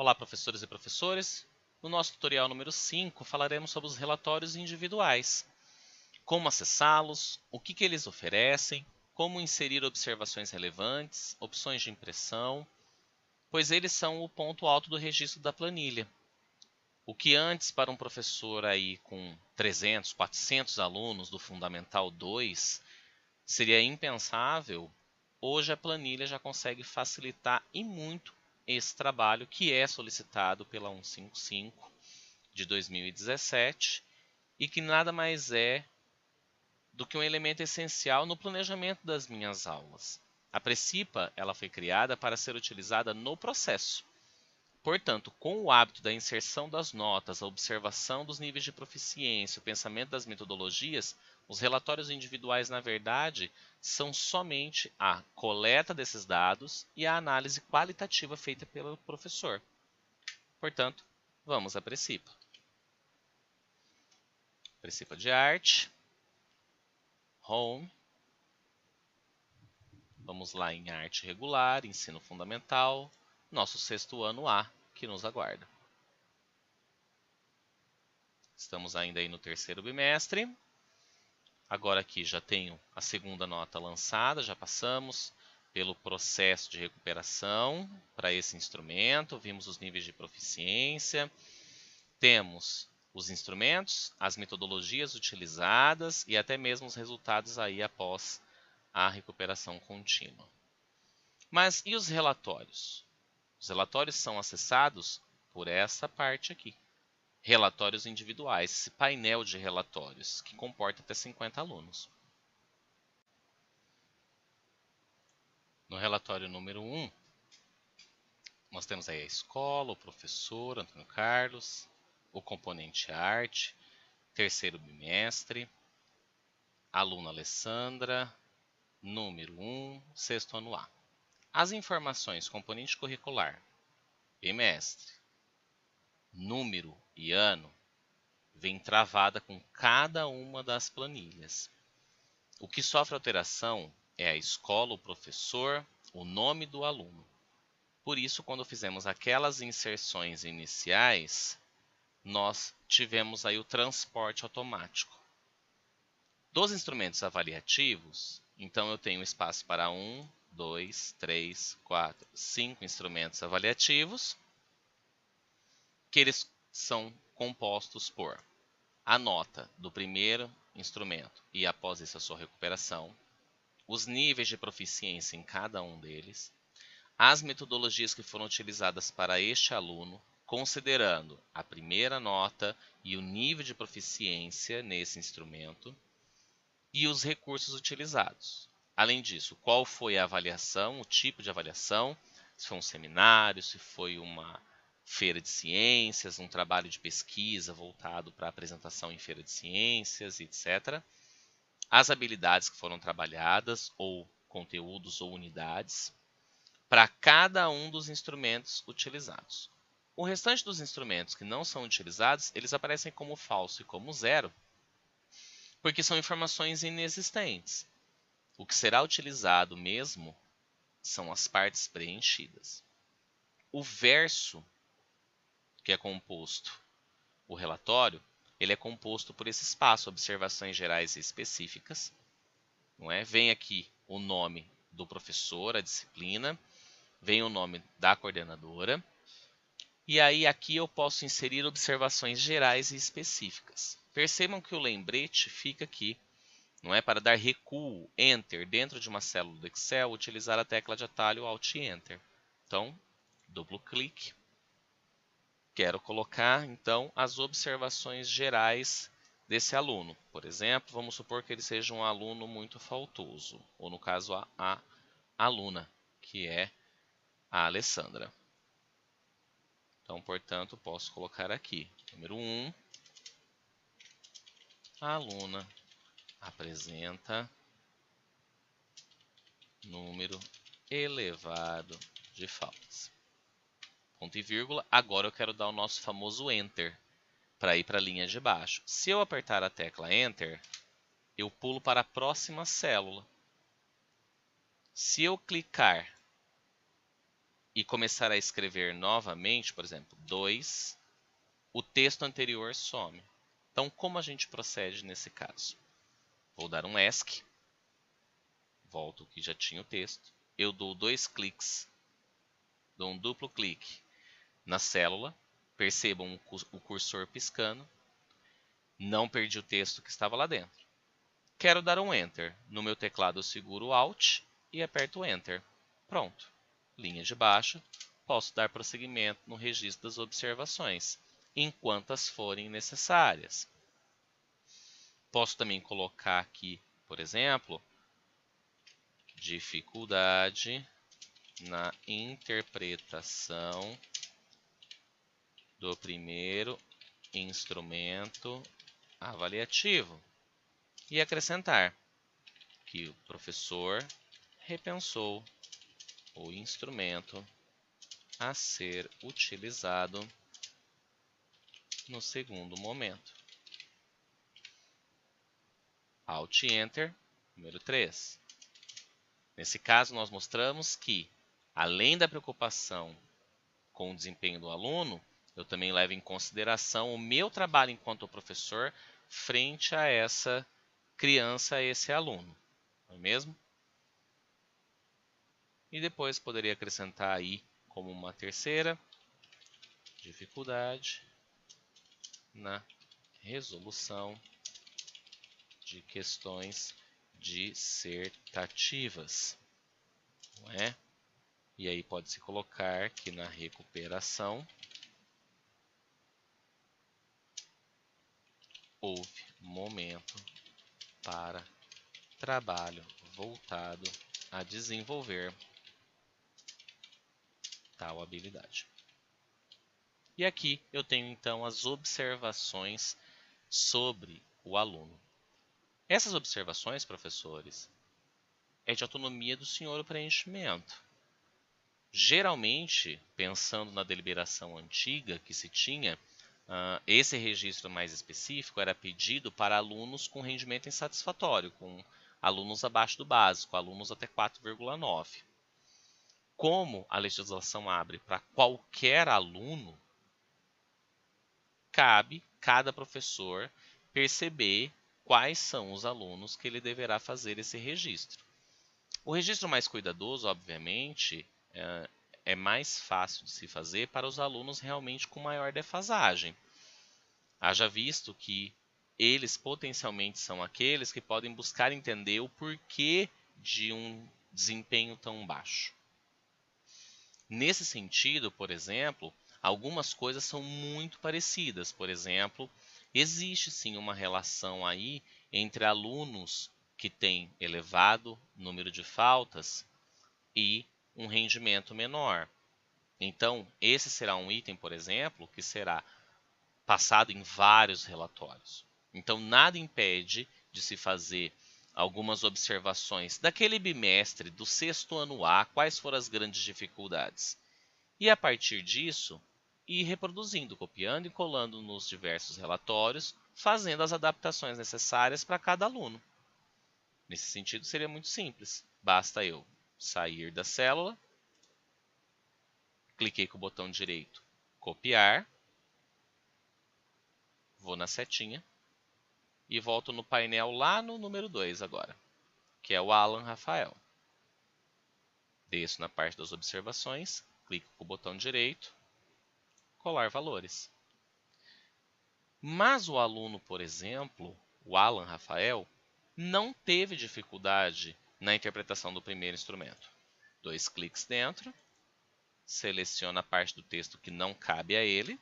Olá, professores e professores! No nosso tutorial número 5, falaremos sobre os relatórios individuais. Como acessá-los, o que eles oferecem, como inserir observações relevantes, opções de impressão, pois eles são o ponto alto do registro da planilha. O que antes para um professor aí com 300, 400 alunos do Fundamental 2 seria impensável, hoje a planilha já consegue facilitar e muito esse trabalho que é solicitado pela 155 de 2017 e que nada mais é do que um elemento essencial no planejamento das minhas aulas. A Precipa ela foi criada para ser utilizada no processo. Portanto, com o hábito da inserção das notas, a observação dos níveis de proficiência, o pensamento das metodologias, os relatórios individuais, na verdade, são somente a coleta desses dados e a análise qualitativa feita pelo professor. Portanto, vamos à Precipa. Precipa de Arte, Home. Vamos lá em Arte Regular, Ensino Fundamental, nosso 6º ano A, que nos aguarda. Estamos ainda aí no 3º bimestre. Agora aqui já tenho a 2ª nota lançada, já passamos pelo processo de recuperação para esse instrumento, vimos os níveis de proficiência, temos os instrumentos, as metodologias utilizadas e até mesmo os resultados aí após a recuperação contínua. Mas e os relatórios? Os relatórios são acessados por essa parte aqui. Relatórios individuais, esse painel de relatórios, que comporta até 50 alunos. No relatório número 1, nós temos aí a escola, o professor Antônio Carlos, o componente arte, 3º bimestre, aluna Alessandra, número 1, 6º ano A. As informações componente curricular, bimestre, número e ano, vem travada com cada uma das planilhas. O que sofre alteração é a escola, o professor, o nome do aluno. Por isso, quando fizemos aquelas inserções iniciais, nós tivemos aí o transporte automático. Dos instrumentos avaliativos, então eu tenho espaço para 1, 2, 3, 4, 5 instrumentos avaliativos, que eles são compostos por a nota do primeiro instrumento e após isso a sua recuperação, os níveis de proficiência em cada um deles, as metodologias que foram utilizadas para este aluno, considerando a primeira nota e o nível de proficiência nesse instrumento, e os recursos utilizados. Além disso, qual foi a avaliação, o tipo de avaliação, se foi um seminário, se foi uma feira de ciências, um trabalho de pesquisa voltado para apresentação em feira de ciências, etc. As habilidades que foram trabalhadas, ou conteúdos ou unidades, para cada um dos instrumentos utilizados. O restante dos instrumentos que não são utilizados, eles aparecem como falso e como zero, porque são informações inexistentes. O que será utilizado mesmo são as partes preenchidas. O verso, que é composto o relatório, ele é composto por esse espaço, observações gerais e específicas. Não é? Vem aqui o nome do professor, a disciplina, vem o nome da coordenadora, e aí aqui eu posso inserir observações gerais e específicas. Percebam que o lembrete fica aqui, não é? Para dar recuo, Enter, dentro de uma célula do Excel, utilizar a tecla de atalho Alt e Enter. Então, duplo clique. Quero colocar, então, as observações gerais desse aluno. Por exemplo, vamos supor que ele seja um aluno muito faltoso, ou no caso, a aluna, que é a Alessandra. Então, portanto, posso colocar aqui, número 1, a aluna apresenta número elevado de faltas. Ponto e vírgula. Agora eu quero dar o nosso famoso Enter para ir para a linha de baixo. Se eu apertar a tecla Enter, eu pulo para a próxima célula. Se eu clicar e começar a escrever novamente, por exemplo, 2, o texto anterior some. Então, como a gente procede nesse caso? Vou dar um ESC, volto que já tinha o texto, eu dou 2 cliques, dou um duplo clique na célula, percebam o cursor piscando, não perdi o texto que estava lá dentro. Quero dar um Enter. No meu teclado eu seguro o Alt e aperto Enter. Pronto. Linha de baixo. Posso dar prosseguimento no registro das observações, enquanto forem necessárias. Posso também colocar aqui, por exemplo, dificuldade na interpretação do primeiro instrumento avaliativo e acrescentar que o professor repensou o instrumento a ser utilizado no segundo momento. Alt Enter, número 3. Nesse caso, nós mostramos que, além da preocupação com o desempenho do aluno, eu também levo em consideração o meu trabalho enquanto professor frente a essa criança, a esse aluno, não é mesmo? E depois poderia acrescentar aí como uma terceira, dificuldade na resolução de questões dissertativas, não é? E aí pode-se colocar que na recuperação houve momento para trabalho voltado a desenvolver tal habilidade. E aqui eu tenho então as observações sobre o aluno. Essas observações, professores, é de autonomia do senhor o preenchimento. Geralmente, pensando na deliberação antiga que se tinha, esse registro mais específico era pedido para alunos com rendimento insatisfatório, com alunos abaixo do básico, alunos até 4,9. Como a legislação abre para qualquer aluno, cabe cada professor perceber quais são os alunos que ele deverá fazer esse registro. O registro mais cuidadoso, obviamente, é mais fácil de se fazer para os alunos realmente com maior defasagem. Haja visto que eles potencialmente são aqueles que podem buscar entender o porquê de um desempenho tão baixo. Nesse sentido, por exemplo, algumas coisas são muito parecidas. Por exemplo, existe sim uma relação aí entre alunos que têm elevado número de faltas e um rendimento menor. Então, esse será um item, por exemplo, que será passado em vários relatórios. Então, nada impede de se fazer algumas observações daquele bimestre, do sexto ano A, quais foram as grandes dificuldades. E a partir disso, ir reproduzindo, copiando e colando nos diversos relatórios, fazendo as adaptações necessárias para cada aluno. Nesse sentido, seria muito simples. Basta eu sair da célula, cliquei com o botão direito, copiar, vou na setinha e volto no painel lá no número 2 agora, que é o Alan Rafael. Desço na parte das observações, clico com o botão direito, colar valores. Mas o aluno, por exemplo, o Alan Rafael, não teve dificuldade na interpretação do primeiro instrumento. 2 cliques dentro, seleciono a parte do texto que não cabe a ele,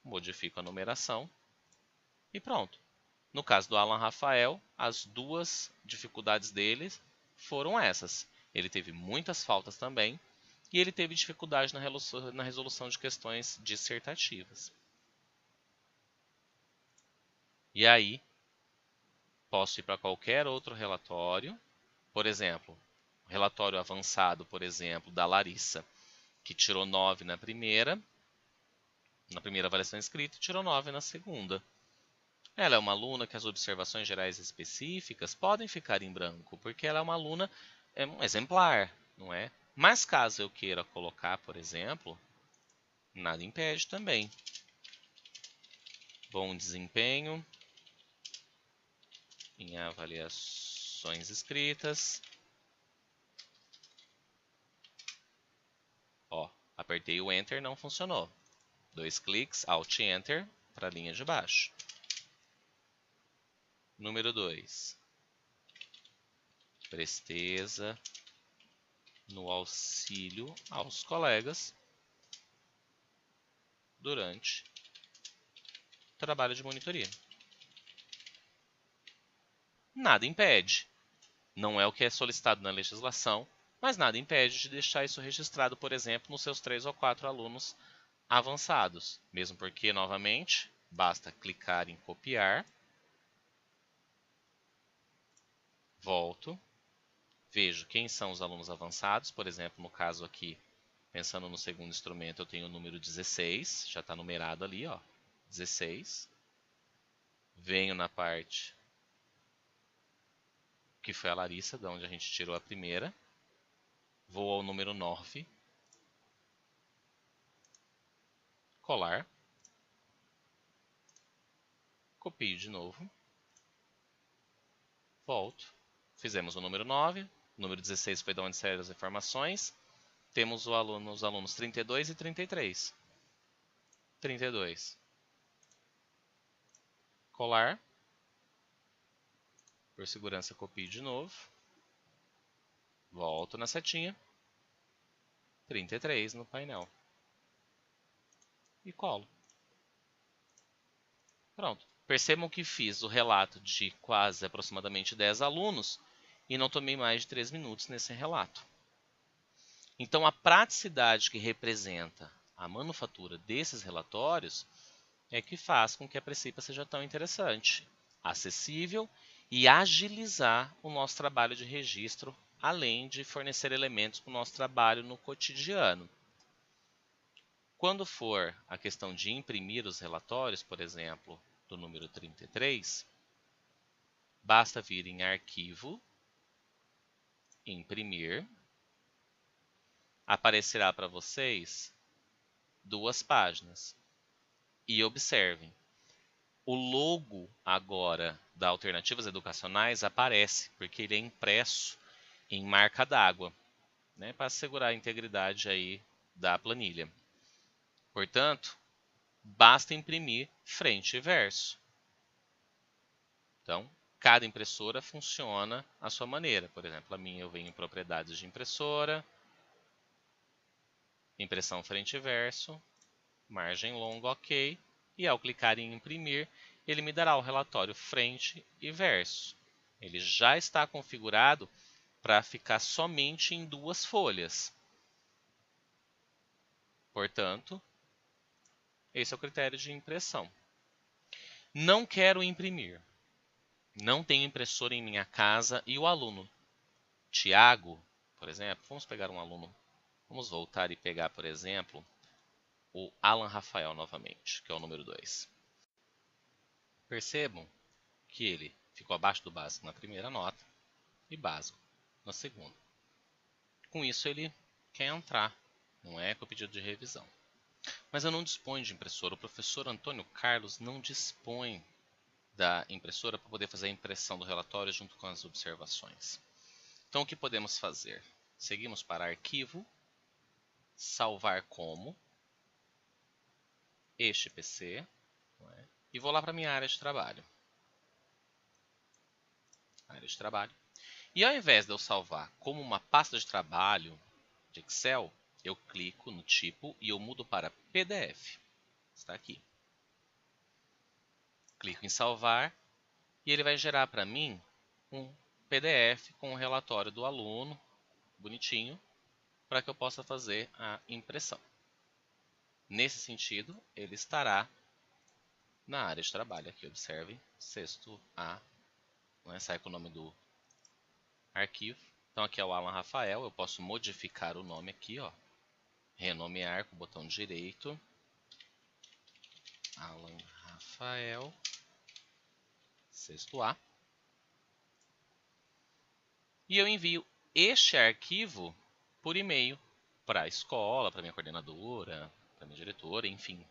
modifico a numeração e pronto. No caso do Alan Rafael, as duas dificuldades dele foram essas. Ele teve muitas faltas também e ele teve dificuldade na resolução de questões dissertativas. E aí, posso ir para qualquer outro relatório, por exemplo, relatório avançado, por exemplo, da Larissa, que tirou 9 na primeira avaliação escrita e tirou 9 na segunda. Ela é uma aluna que as observações gerais específicas podem ficar em branco, porque ela é uma aluna um exemplar, não é? Mas caso eu queira colocar, por exemplo, nada impede também. Bom desempenho em avaliações escritas. Ó, apertei o Enter, não funcionou. 2 cliques, Alt Enter para a linha de baixo. Número 2. Presteza no auxílio aos colegas durante o trabalho de monitoria. Nada impede. Não é o que é solicitado na legislação, mas nada impede de deixar isso registrado, por exemplo, nos seus 3 ou 4 alunos avançados. Mesmo porque, novamente, basta clicar em copiar, volto, vejo quem são os alunos avançados. Por exemplo, no caso aqui, pensando no segundo instrumento, eu tenho o número 16, já está numerado ali, ó, 16. Venho na parte que foi a Larissa, de onde a gente tirou a primeira. Vou ao número 9. Colar. Copio de novo. Volto. Fizemos o número 9. O número 16 foi de onde saíram as informações. Temos os alunos 32 e 33. 32. Colar. Por segurança, copio de novo. Volto na setinha. 33 no painel. E colo. Pronto. Percebam que fiz o relato de quase aproximadamente 10 alunos e não tomei mais de 3 minutos nesse relato. Então, a praticidade que representa a manufatura desses relatórios é que faz com que a Precipa seja tão interessante, acessível e agilizar o nosso trabalho de registro, além de fornecer elementos para o nosso trabalho no cotidiano. Quando for a questão de imprimir os relatórios, por exemplo, do número 33, basta vir em Arquivo, Imprimir, aparecerá para vocês 2 páginas. E observem, o logo agora da Alternativas Educacionais aparece, porque ele é impresso em marca d'água, né, para assegurar a integridade aí da planilha. Portanto, basta imprimir frente e verso. Então, cada impressora funciona à sua maneira. Por exemplo, a minha eu venho em propriedades de impressora, impressão frente e verso, margem longa, ok. E ao clicar em imprimir, ele me dará o relatório frente e verso. Ele já está configurado para ficar somente em 2 folhas. Portanto, esse é o critério de impressão. Não quero imprimir. Não tenho impressora em minha casa e o aluno Tiago, por exemplo, vamos pegar um aluno, vamos voltar e pegar, por exemplo, o Alan Rafael novamente, que é o número 2. Percebam que ele ficou abaixo do básico na primeira nota e básico na segunda. Com isso ele quer entrar, não é com o pedido de revisão. Mas eu não disponho de impressora, o professor Antônio Carlos não dispõe da impressora para poder fazer a impressão do relatório junto com as observações. Então o que podemos fazer? Seguimos para Arquivo, Salvar como, este PC, e vou lá para a minha área de trabalho. E ao invés de eu salvar como uma pasta de trabalho de Excel, eu clico no tipo e eu mudo para PDF. Está aqui. Clico em salvar e ele vai gerar para mim um PDF com o relatório do aluno, bonitinho, para que eu possa fazer a impressão. Nesse sentido, ele estará na área de trabalho. Aqui, observe, sexto A, sai com o nome do arquivo. Então aqui é o Alan Rafael, eu posso modificar o nome aqui, ó, renomear com o botão direito, Alan Rafael, sexto A. E eu envio este arquivo por e-mail para a escola, para minha coordenadora, para minha diretora, enfim,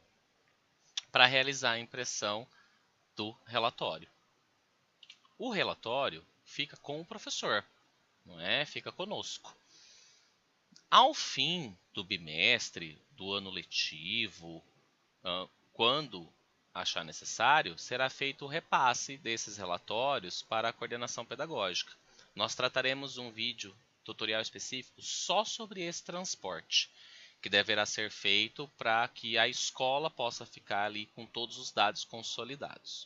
para realizar a impressão do relatório. O relatório fica com o professor, não é? Fica conosco. Ao fim do bimestre, do ano letivo, quando achar necessário, será feito o repasse desses relatórios para a coordenação pedagógica. Nós trataremos um vídeo tutorial específico só sobre esse transporte, que deverá ser feito para que a escola possa ficar ali com todos os dados consolidados.